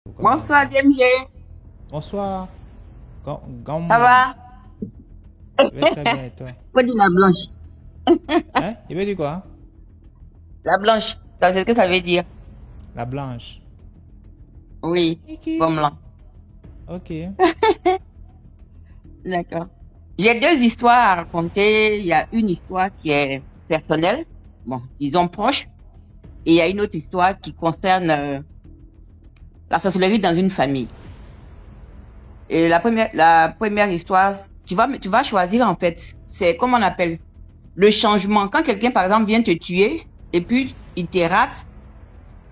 Bonsoir, Demier. Bonsoir. Ça Gamma. va? Je vais très bien et toi? Faut dire la blanche. Hein? Tu veux dire quoi? La blanche, c'est ce que ça veut dire. La blanche. Oui, Kiki. comme là. Ok. D'accord. J'ai deux histoires à raconter. Il y a une histoire qui est personnelle, bon, disons proche, et il y a une autre histoire qui concerne la sorcellerie dans une famille. Et la première histoire, tu vas choisir en fait. C'est comme on appelle le changement. Quand quelqu'un, par exemple, vient te tuer et puis il te rate,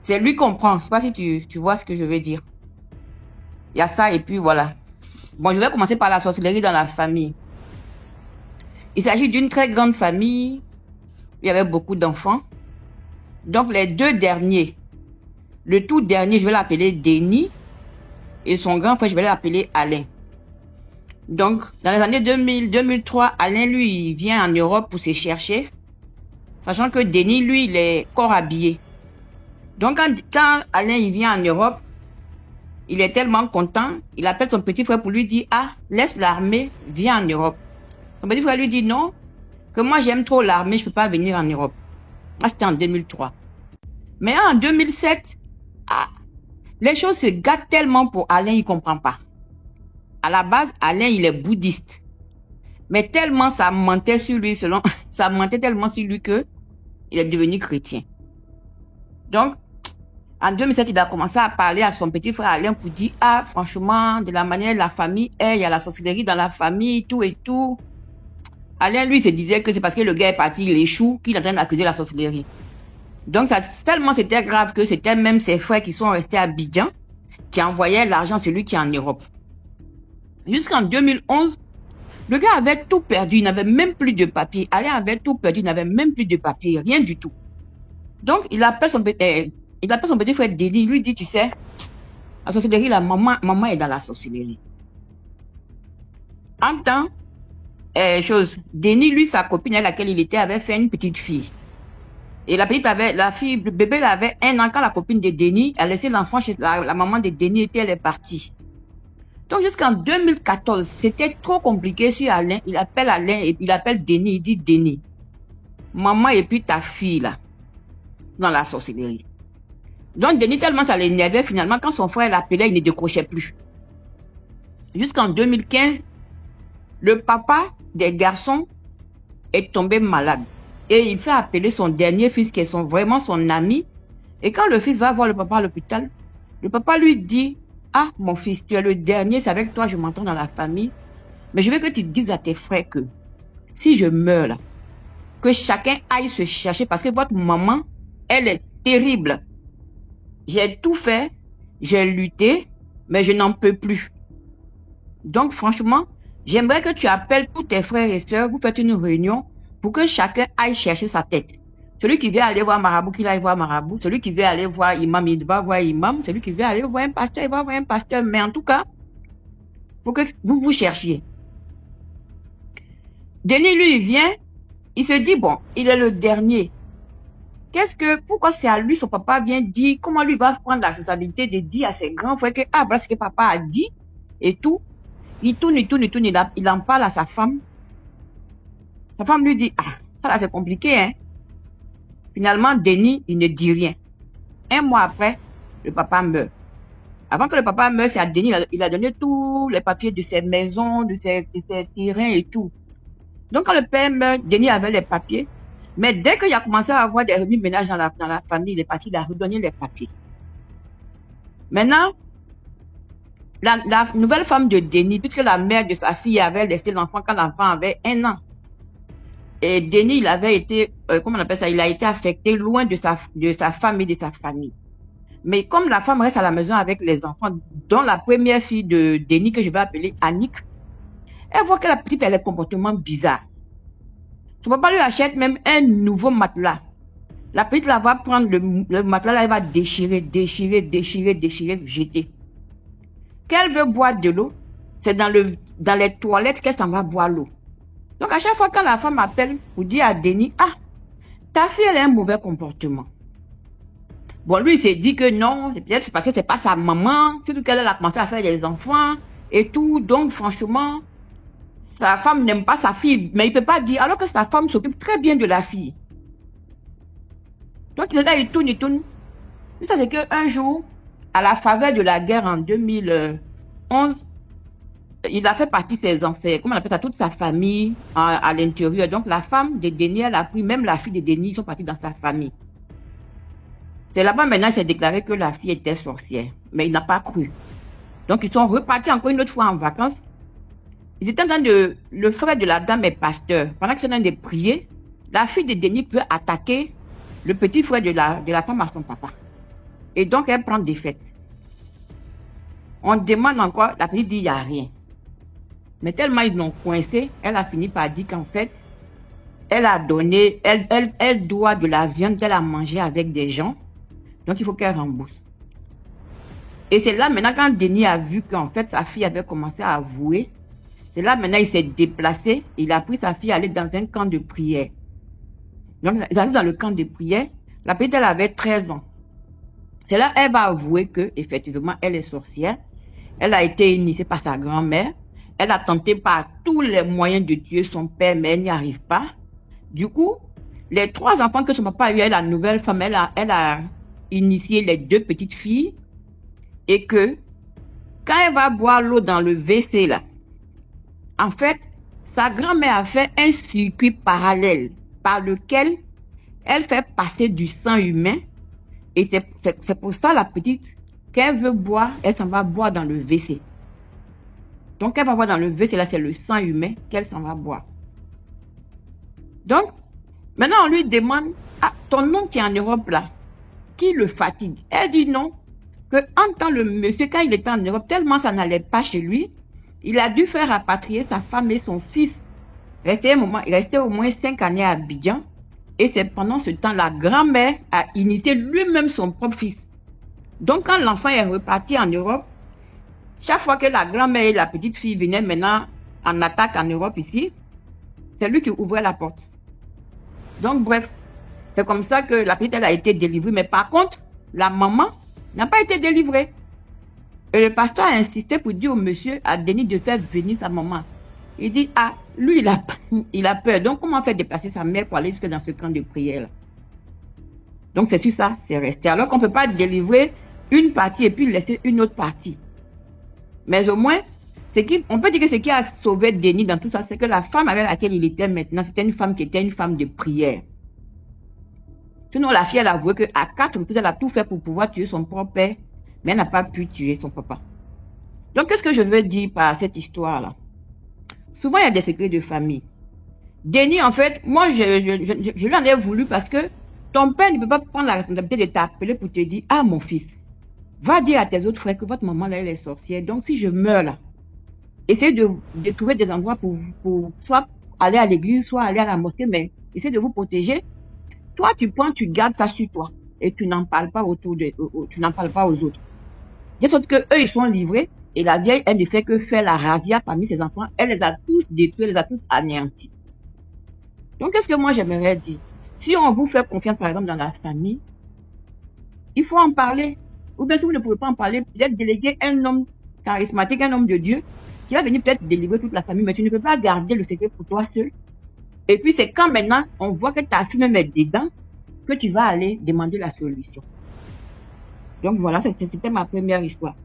c'est lui qu'on prend. Je sais pas si tu vois ce que je veux dire. Il y a ça et puis voilà. Bon, je vais commencer par la sorcellerie dans la famille. Il s'agit d'une très grande famille. Il y avait beaucoup d'enfants. Donc, les deux derniers, le tout dernier, je vais l'appeler Denis. Et son grand frère, je vais l'appeler Alain. Donc, dans les années 2000, 2003, Alain, lui, il vient en Europe pour se chercher. Sachant que Denis, lui, il est corps habillé. Donc, quand Alain, il vient en Europe, il est tellement content, il appelle son petit frère pour lui dire, ah, laisse l'armée, viens en Europe. Son petit frère lui dit non, que moi j'aime trop l'armée, je peux pas venir en Europe. Ah, c'était en 2003. Mais en 2007, ah, les choses se gâtent tellement pour Alain, il comprend pas. À la base, Alain, il est bouddhiste. Mais tellement ça mentait sur lui, ça mentait tellement sur lui que il est devenu chrétien. Donc, en 2007, il a commencé à parler à son petit frère Alain pour dire, ah, franchement, de la manière la famille est, il y a la sorcellerie dans la famille, tout et tout. Alain, lui, se disait que c'est parce que le gars est parti, il échoue, qu'il est en train d'accuser la sorcellerie. Donc, tellement c'était grave que c'était même ses frères qui sont restés à Abidjan, qui envoyaient l'argent à celui qui est en Europe. Jusqu'en 2011, le gars avait tout perdu, il n'avait même plus de papier. Alain avait tout perdu, il n'avait même plus de papier, rien du tout. Donc, il appelle son petit frère Dédi, il lui dit, tu sais, la sorcellerie, la maman est dans la sorcellerie. En temps, Denis, lui, sa copine à laquelle il était, avait fait une petite fille. Et le bébé avait 1 an quand la copine de Denis a laissé l'enfant chez la maman de Denis et puis elle est partie. Donc jusqu'en 2014, c'était trop compliqué sur Alain. Il appelle Alain et il appelle Denis, il dit Denis, maman et puis ta fille là, dans la sorcellerie. Donc Denis, tellement ça l'énervait, finalement, quand son frère l'appelait, il ne décrochait plus. Jusqu'en 2015, le papa des garçons est tombé malade. Et il fait appeler son dernier fils, qui est vraiment son ami. Et quand le fils va voir le papa à l'hôpital, le papa lui dit, ah, mon fils, tu es le dernier, c'est avec toi, je m'entends dans la famille. Mais je veux que tu dises à tes frères que si je meurs là, que chacun aille se chercher parce que votre maman, elle est terrible. J'ai tout fait, j'ai lutté, mais je n'en peux plus. Donc, franchement, j'aimerais que tu appelles tous tes frères et sœurs, vous faites une réunion pour que chacun aille chercher sa tête. Celui qui veut aller voir Marabout, qu'il aille voir Marabout. Celui qui veut aller voir Imam, il va voir Imam. Celui qui veut aller voir un pasteur, il va voir un pasteur. Mais en tout cas, pour que vous cherchiez. Denis, lui, il vient, il se dit, bon, il est le dernier. Pourquoi c'est à lui, son papa vient dire, comment lui va prendre la responsabilité de dire à ses grands frères que, ah, voilà ce que papa a dit, et tout. Il tourne, il en parle à sa femme. Sa femme lui dit, ah, ça là, c'est compliqué, hein. Finalement, Denis, il ne dit rien. 1 mois après, le papa meurt. Avant que le papa meure, c'est à Denis, il a donné tous les papiers de ses maisons, de ses terrains et tout. Donc, quand le père meurt, Denis avait les papiers. Mais dès qu'il a commencé à avoir des remis ménages dans la famille, il est parti, il a redonné les papiers. Maintenant, la nouvelle femme de Denis, puisque la mère de sa fille avait laissé l'enfant quand l'enfant avait 1 an. Et Denis, il avait été, comment on appelle ça, il a été affecté loin de sa femme et de sa famille. Mais comme la femme reste à la maison avec les enfants, dont la première fille de Denis, que je vais appeler Annick, elle voit que la petite, elle a un comportement bizarre. Son papa lui achète même un nouveau matelas. La petite, là, va prendre le matelas, là, elle va déchirer, jeter. Qu'elle veut boire de l'eau, c'est dans les toilettes qu'elle s'en va boire l'eau. Donc, à chaque fois quand la femme appelle pour dire à Denis, ah, ta fille, elle a un mauvais comportement. Bon, lui, il s'est dit que non, peut-être c'est parce que c'est pas sa maman, surtout qu'elle a commencé à faire des enfants et tout. Donc, franchement, sa femme n'aime pas sa fille, mais il peut pas dire, alors que sa femme s'occupe très bien de la fille. Donc, il est là, il tourne, il tourne. Tout ça, c'est qu'un jour, à la faveur de la guerre en 2011, il a fait partie de ses enfers, comment on appelle ça, toute sa famille à l'intérieur. Donc, la femme de Denis, elle a pris, même la fille de Denis, ils sont partis dans sa famille. C'est là-bas maintenant, il s'est déclaré que la fille était sorcière, mais il n'a pas cru. Donc, ils sont repartis encore une autre fois en vacances. Ils étaient en train de, le frère de la dame est pasteur. Pendant qu'ils sont en train de prier, la fille de Denis peut attaquer le petit frère de la femme à son papa. Et donc, elle prend défaite. On demande encore, la petite dit, il n'y a rien. Mais tellement ils l'ont coincé, elle a fini par dire qu'en fait, elle a donné, elle doit de la viande qu'elle a mangée avec des gens. Donc, il faut qu'elle rembourse. Et c'est là maintenant, quand Denis a vu qu'en fait, sa fille avait commencé à avouer, c'est là maintenant, il s'est déplacé. Il a pris sa fille à aller dans un camp de prière. Donc, ils arrivent dans le camp de prière. La petite, elle avait 13 ans. C'est là, elle va avouer que, effectivement, elle est sorcière. Elle a été initiée par sa grand-mère. Elle a tenté par tous les moyens de tuer son père, mais elle n'y arrive pas. Du coup, les 3 enfants que son papa a eu, la nouvelle femme, elle a initié les 2 petites filles. Et que, quand elle va boire l'eau dans le WC, là, en fait, sa grand-mère a fait un circuit parallèle par lequel elle fait passer du sang humain. Et c'est pour ça, la petite, quand elle veut boire, elle s'en va boire dans le WC. Donc, elle va boire dans le WC, là, c'est le sang humain qu'elle s'en va boire. Donc, maintenant, on lui demande, ah, ton oncle qui est en Europe, là, qui le fatigue? Elle dit non, que en tant le monsieur, quand il était en Europe, tellement ça n'allait pas chez lui, il a dû faire rapatrier sa femme et son fils. Il restait au moins 5 années à Abidjan. Et c'est pendant ce temps, la grand-mère a initié lui-même son propre fils. Donc, quand l'enfant est reparti en Europe, chaque fois que la grand-mère et la petite fille venaient maintenant en attaque en Europe ici, c'est lui qui ouvrait la porte. Donc, bref, c'est comme ça que la petite, elle a été délivrée. Mais par contre, la maman n'a pas été délivrée. Et le pasteur a insisté pour dire au monsieur, à Denis, de faire venir sa maman. Il dit, ah, lui, il a peur. Donc, comment faire déplacer sa mère pour aller jusque dans ce camp de prière? Donc, c'est tout ça, c'est resté. Alors qu'on ne peut pas délivrer une partie et puis laisser une autre partie. Mais au moins, on peut dire que ce qui a sauvé Denis dans tout ça, c'est que la femme avec laquelle il était maintenant, c'était une femme qui était une femme de prière. Sinon, la fille, elle a avoué qu'à 4 reprises, elle a tout fait pour pouvoir tuer son propre père, mais elle n'a pas pu tuer son papa. Donc, qu'est-ce que je veux dire par cette histoire-là? Souvent, il y a des secrets de famille. Denis, en fait, moi, je lui en ai voulu parce que ton père ne peut pas prendre la responsabilité de t'appeler pour te dire, ah, mon fils, va dire à tes autres frères que votre maman, là, elle est sorcière. Donc, si je meurs là, essayez de trouver des endroits pour soit aller à l'église, soit aller à la mosquée, mais essayez de vous protéger. Toi, tu gardes ça sur toi et tu n'en parles pas tu n'en parles pas aux autres. De sorte que eux, ils sont livrés et la vieille, elle ne fait que faire la razzia parmi ses enfants. Elle les a tous détruits, elle les a tous anéantis. Donc, qu'est-ce que moi j'aimerais dire? Si on vous fait confiance, par exemple, dans la famille, il faut en parler. Ou bien si vous ne pouvez pas en parler, peut-être déléguer un homme charismatique, un homme de Dieu, qui va venir peut-être délivrer toute la famille, mais tu ne peux pas garder le secret pour toi seul. Et puis, c'est quand maintenant on voit que ta fille même est dedans, que tu vas aller demander la solution. Donc voilà, c'était ma première histoire.